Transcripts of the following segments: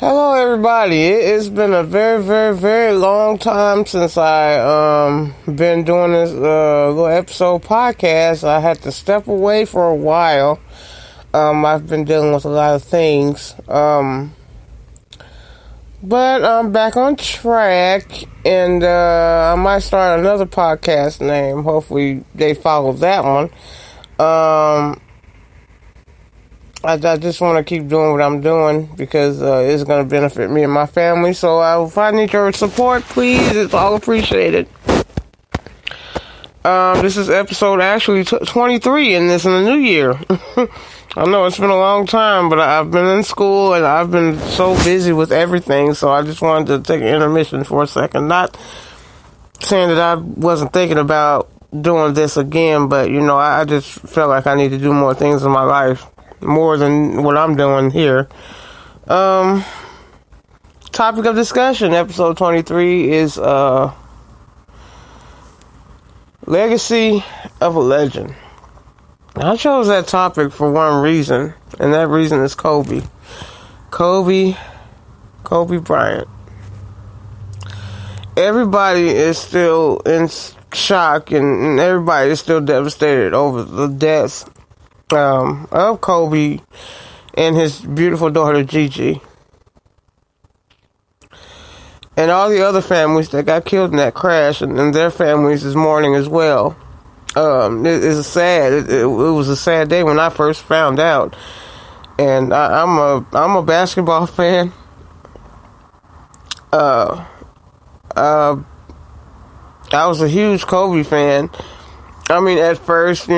Hello, everybody. It's been a very, very, very long time since I been doing this little episode podcast. I had to step away for a while. I've been dealing with a lot of things. But I'm back on track, and I might start another podcast name. Hopefully, they follow that one. I just want to keep doing what I'm doing because it's going to benefit me and my family. So if I need your support, please, it's all appreciated. This is episode actually 23, and this in the new year. I know it's been a long time, but I've been in school and I've been so busy with everything. So I just wanted to take an intermission for a second. Not saying that I wasn't thinking about doing this again, but I just felt like I need to do more things in my life. More than what I'm doing here. Topic of discussion, episode 23 is legacy of a legend. I chose that topic for one reason, and that reason is Kobe. Kobe Bryant. Everybody is still in shock, and everybody is still devastated over the death of Kobe and his beautiful daughter Gigi, and all the other families that got killed in that crash, and their families is mourning as well. It was a sad day when I first found out, and I'm a basketball fan. I was a huge Kobe fan. I mean, at first,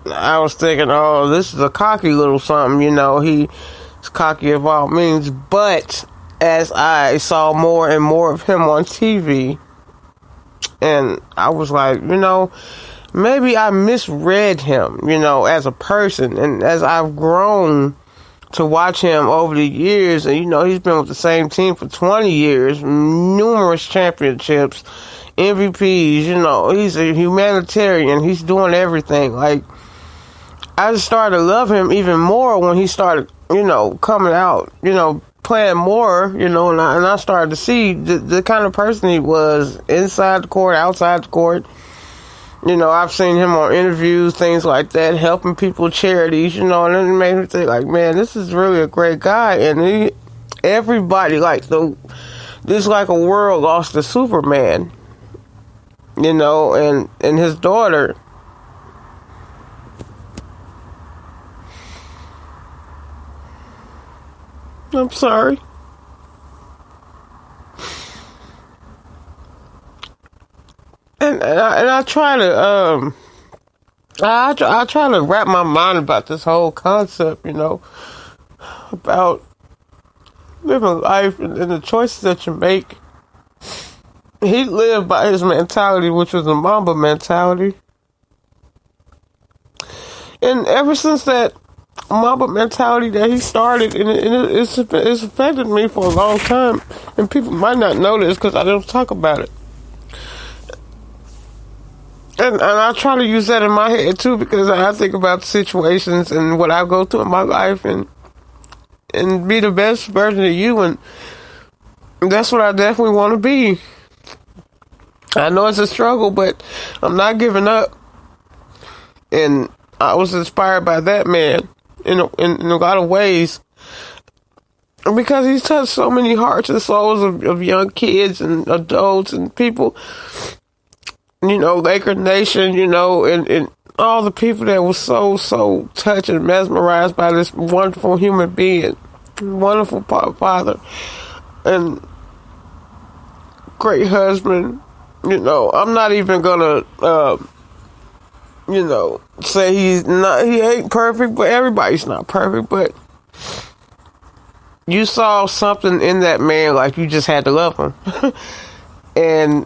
I was thinking, oh, this is a cocky little something, he's cocky of all means. But as I saw more and more of him on TV, and I was like, maybe I misread him, as a person. And as I've grown to watch him over the years, and, he's been with the same team for 20 years, numerous championships, MVPs, he's a humanitarian, he's doing everything. Like, I just started to love him even more when he started, coming out, playing more, and I started to see the kind of person he was inside the court, outside the court. I've seen him on interviews, things like that, helping people, charities, and it made me think, like, man, this is really a great guy. And everybody, this like a world lost a Superman, and his daughter. I'm sorry. And I try to I try to wrap my mind about this whole concept, about living life and the choices that you make. He lived by his mentality, which was a Mamba mentality, and ever since that Mamba mentality that he started, and it's affected me for a long time, and people might not know this because I don't talk about it. And I try to use that in my head too, because I think about situations and what I go through in my life, and be the best version of you, and that's what I definitely want to be. I know it's a struggle, but I'm not giving up, and I was inspired by that man in a lot of ways, because he's touched so many hearts and souls of young kids and adults and people, Laker Nation, and all the people that were so touched and mesmerized by this wonderful human being, wonderful father, and great husband. I'm not even gonna say he ain't perfect, but everybody's not perfect. But you saw something in that man, like you just had to love him. And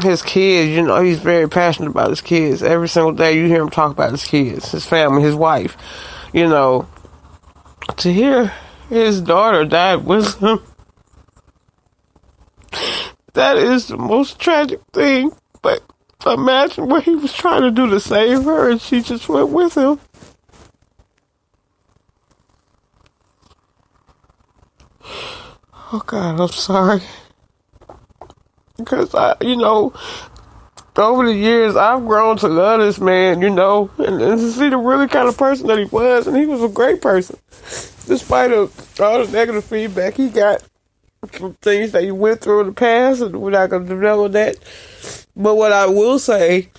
his kids, he's very passionate about his kids. Every single day you hear him talk about his kids, his family, his wife. To hear his daughter died with him, that is the most tragic thing. But imagine what he was trying to do to save her, and she just went with him. Oh God, I'm sorry. Because over the years, I've grown to love this man, and to see the really kind of person that he was, and he was a great person. Despite all the negative feedback he got from things that he went through in the past, and we're not going to develop that. But what I will say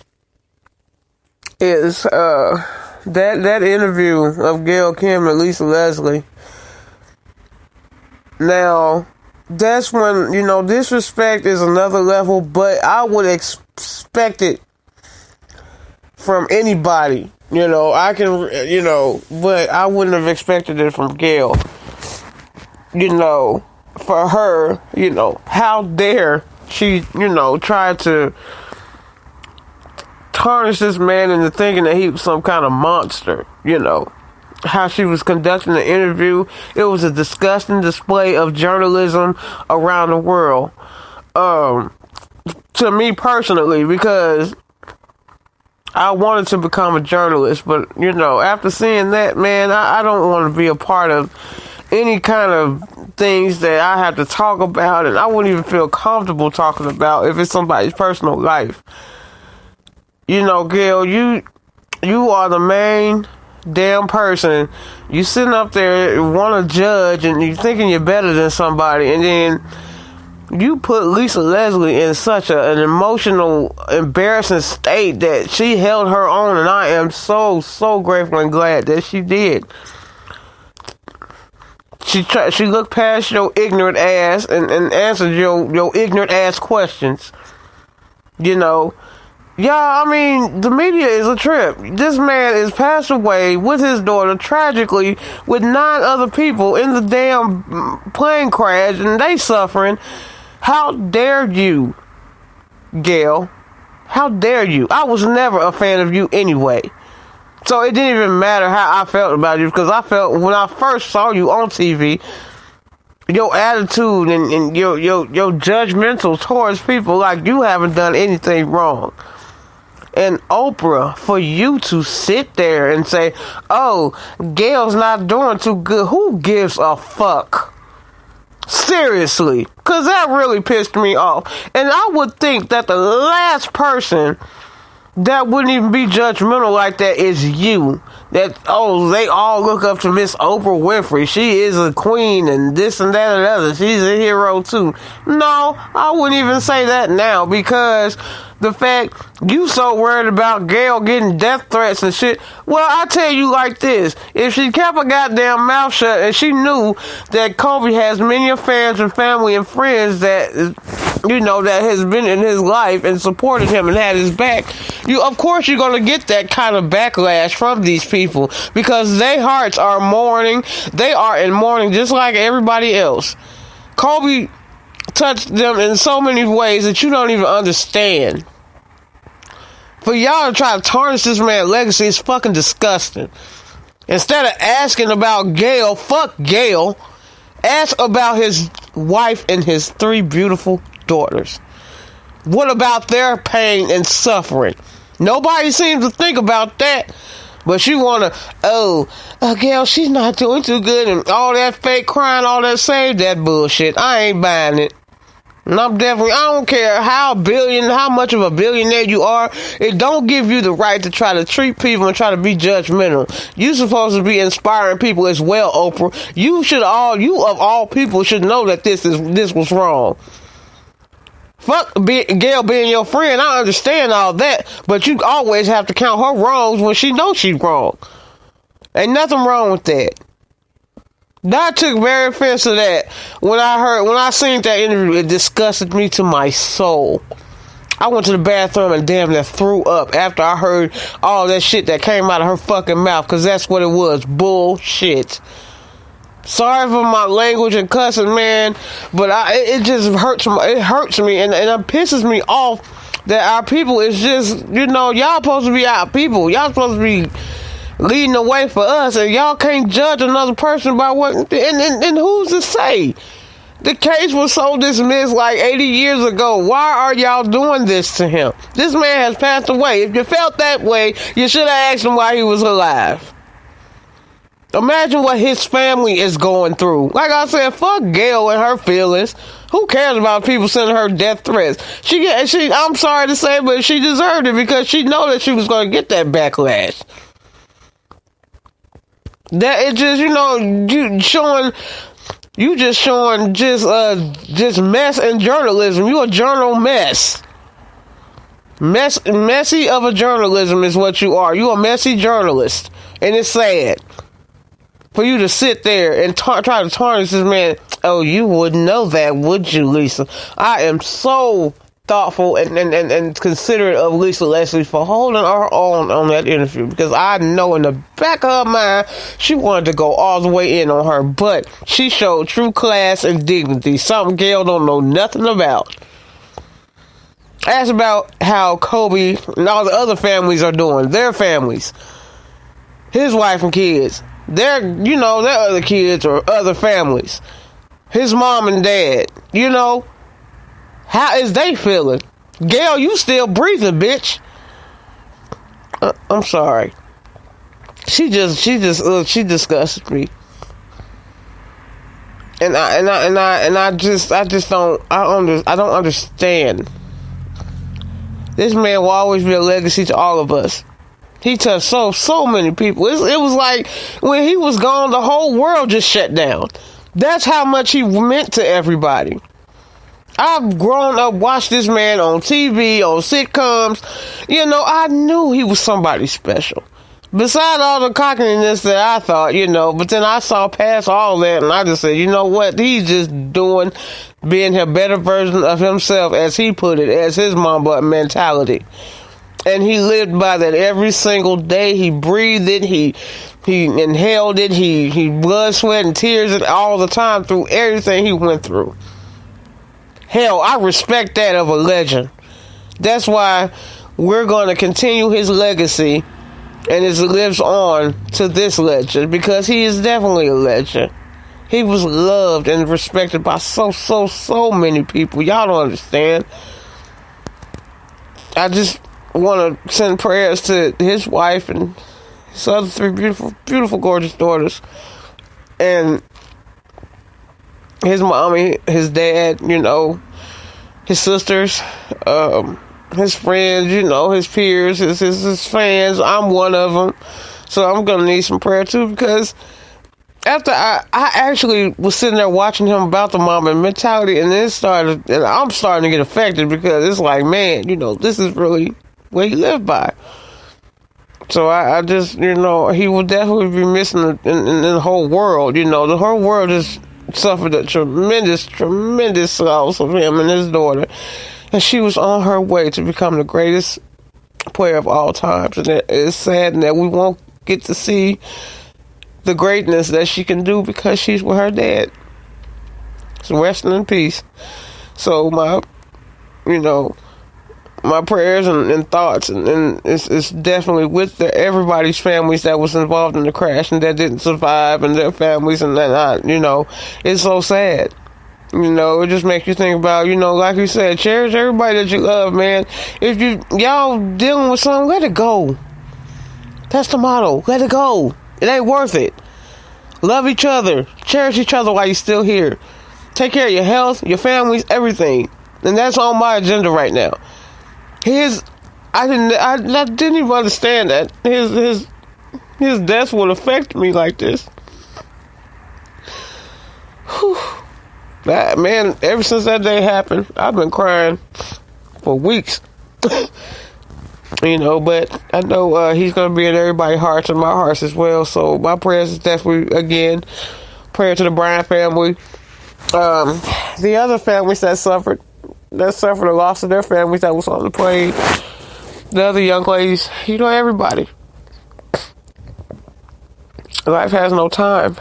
is that interview of Gail Kim and Lisa Leslie. Now, that's when, disrespect is another level, but I would expect it from anybody. But I wouldn't have expected it from Gail. For her, how dare she, try to tarnish this man into thinking that he was some kind of monster, How she was conducting the interview, it was a disgusting display of journalism around the world. To me personally, because I wanted to become a journalist, but after seeing that, man, I don't want to be a part of any kind of things that I have to talk about, and I wouldn't even feel comfortable talking about if it's somebody's personal life. Gail, you are the main damn person. You sitting up there, want to judge, and you thinking you're better than somebody, and then you put Lisa Leslie in such an emotional, embarrassing state that she held her own, and I am so, so grateful and glad that she did. She looked past your ignorant ass and answered your ignorant ass questions. Yeah, I mean, the media is a trip. This man is passed away with his daughter, tragically, with 9 other people in the damn plane crash, and they suffering. How dare you, Gail? How dare you? I was never a fan of you anyway. So it didn't even matter how I felt about you, because I felt when I first saw you on TV, your attitude and your judgmental towards people like you haven't done anything wrong. And Oprah, for you to sit there and say, oh, Gail's not doing too good. Who gives a fuck? Seriously. Because that really pissed me off. And I would think that the last person that wouldn't even be judgmental like that is you. That, they all look up to Miss Oprah Winfrey. She is a queen and this and that and the other. She's a hero too. No, I wouldn't even say that now, because the fact you so worried about Gail getting death threats and shit. Well, I tell you like this. If she kept her goddamn mouth shut and she knew that Kobe has many fans and family and friends that, that has been in his life and supported him and had his back, of course you're going to get that kind of backlash from these people, because their hearts are mourning. They are in mourning just like everybody else. Kobe touched them in so many ways that you don't even understand. For y'all to try to tarnish this man's legacy is fucking disgusting. Instead of asking about Gail, fuck Gail, ask about his wife and his 3 beautiful daughters. What about their pain and suffering? Nobody seems to think about that. But you want to, Gail, she's not doing too good, and all that fake crying, all that save that bullshit. I ain't buying it. And I don't care how much of a billionaire you are, it don't give you the right to try to treat people and try to be judgmental. You supposed to be inspiring people as well, Oprah. You of all people should know that this was wrong. Fuck Gail being your friend, I understand all that, but you always have to count her wrongs when she knows she's wrong. Ain't nothing wrong with that. I took very offense to that. When I seen that interview, it disgusted me to my soul. I went to the bathroom and damn near threw up after I heard all that shit that came out of her fucking mouth, because that's what it was. Bullshit. Sorry for my language and cussing, man, but it just hurts. It hurts me, and it pisses me off that our people is just, y'all supposed to be our people. Y'all supposed to be leading the way for us, and y'all can't judge another person by what. And who's to say? The case was so dismissed like 80 years ago. Why are y'all doing this to him? This man has passed away. If you felt that way, you should have asked him why he was alive. Imagine what his family is going through. Like I said, fuck Gail and her feelings. Who cares about people sending her death threats? I'm sorry to say, but she deserved it because she know that she was going to get that backlash. That it just, you just showing mess in journalism. You a journal mess. Messy of a journalism is what you are. You a messy journalist, and it's sad for you to sit there and try to tarnish this man. Oh, you wouldn't know that, would you, Lisa? I am so thoughtful and considerate of Lisa Leslie for holding her on that interview, because I know in the back of her mind she wanted to go all the way in on her, but she showed true class and dignity, something Gail don't know nothing about. Ask about how Kobe and all the other families are doing, their families, his wife and kids, their other kids or other families, his mom and dad, how is they feeling? Gail, you still breathing, bitch. I'm sorry. She disgusts me. And I don't understand. This man will always be a legacy to all of us. He touched so many people. It was like when he was gone, the whole world just shut down. That's how much he meant to everybody. I've grown up, watched this man on TV, on sitcoms. I knew he was somebody special. Besides all the cockiness that I thought, but then I saw past all that, and I just said, you know what? He's just being a better version of himself, as he put it, as his mama mentality. And he lived by that every single day. He breathed it. He inhaled it. He blood, sweat, and tears it all the time through everything he went through. Hell, I respect that of a legend. That's why we're going to continue his legacy, and it lives on to this legend, because he is definitely a legend. He was loved and respected by so many people. Y'all don't understand. I just want to send prayers to his wife and his other 3 beautiful, gorgeous daughters, and his mommy, his dad, his sisters, his friends, his peers, his fans. I'm one of them, so I'm gonna need some prayer too, because after I actually was sitting there watching him about the mama mentality, and I'm starting to get affected, because it's like, man, this is really what he lived by. So I just, he will definitely be missing in the whole world. The whole world just suffered a tremendous loss of him and his daughter. And she was on her way to become the greatest player of all times. And it's sad that we won't get to see the greatness that she can do, because she's with her dad. So resting in peace. So my prayers and thoughts, and it's definitely with everybody's families that was involved in the crash and that didn't survive, and their families, and that, it's so sad. It just makes you think about, like you said, cherish everybody that you love, man. If y'all dealing with something, let it go. That's the motto. Let it go. It ain't worth it. Love each other. Cherish each other while you're still here. Take care of your health, your families, everything. And that's on my agenda right now. I didn't even understand that his death would affect me like this. Whew. That, man, ever since that day happened, I've been crying for weeks. But I know he's going to be in everybody's hearts and my hearts as well. So my prayers is definitely, again, prayer to the Bryan family. The other families that suffered the loss of their families that was on the plane. The other young ladies, everybody. Life has no time,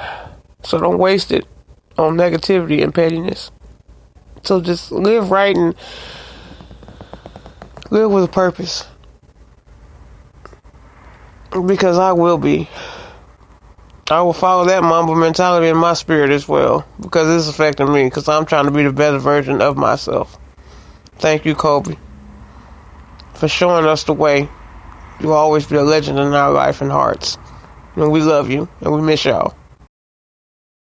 so don't waste it on negativity and pettiness. So just live right and live with a purpose. Because I will follow that Mamba mentality in my spirit as well, because it's affecting me, because I'm trying to be the better version of myself. Thank you, Kobe, for showing us the way. You'll always be a legend in our life and hearts. And we love you. And we miss y'all.